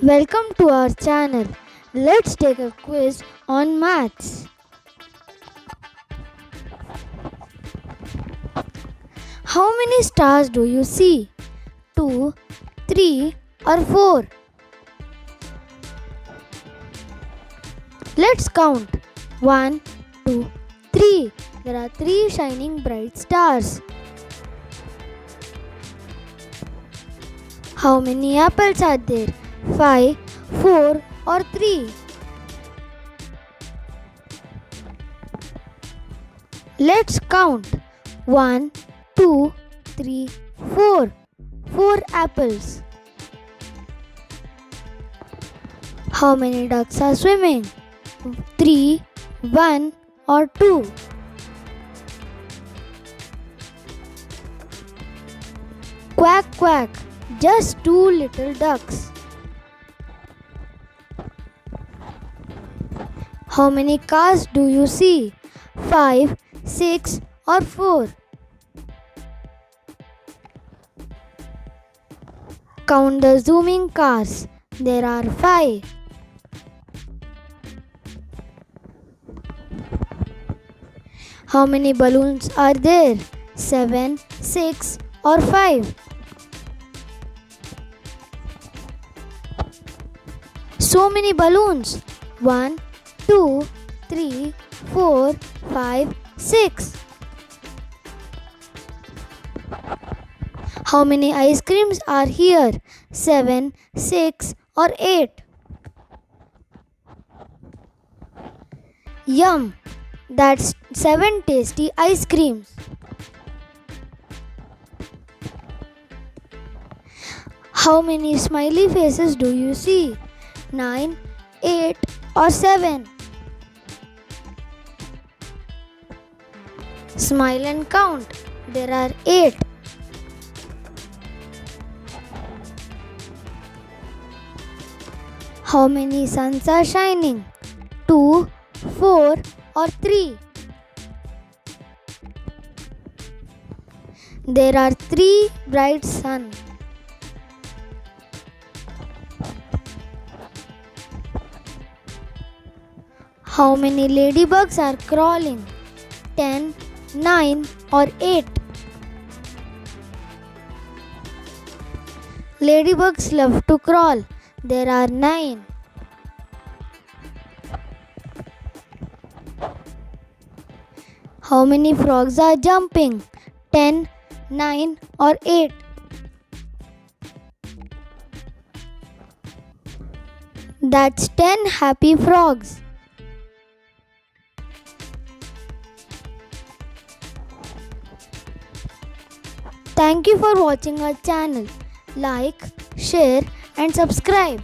Welcome to our channel. Let's take a quiz on maths. How many stars do you see? 2, 3 or 4? Let's count. 1, 2, 3. There are 3 shining bright stars. How many apples are there? 5, 4 or 3? Let's count. 1, 2, 3, 4. 4 apples. How many ducks are swimming? 3, 1 or 2? Quack quack, just 2 little ducks. How many cars do you see? 5, 6 or 4? Count the zooming cars. There are 5. How many balloons are there? 7, 6 or 5? So many balloons. 1, 2, 3, 4, 5, 6. How many ice creams are here? 7, 6 or 8? Yum! That's 7 tasty ice creams. How many smiley faces do you see? 9, 8 or 7? Smile and count. There are 8. How many suns are shining? 2, 4 or 3? There are 3 bright suns. How many ladybugs are crawling? 10, 9 or 8? Ladybugs love to crawl. There are 9. How many frogs are jumping? 10, 9 or 8? That's 10 happy frogs. Thank you for watching our channel. Like, share and subscribe.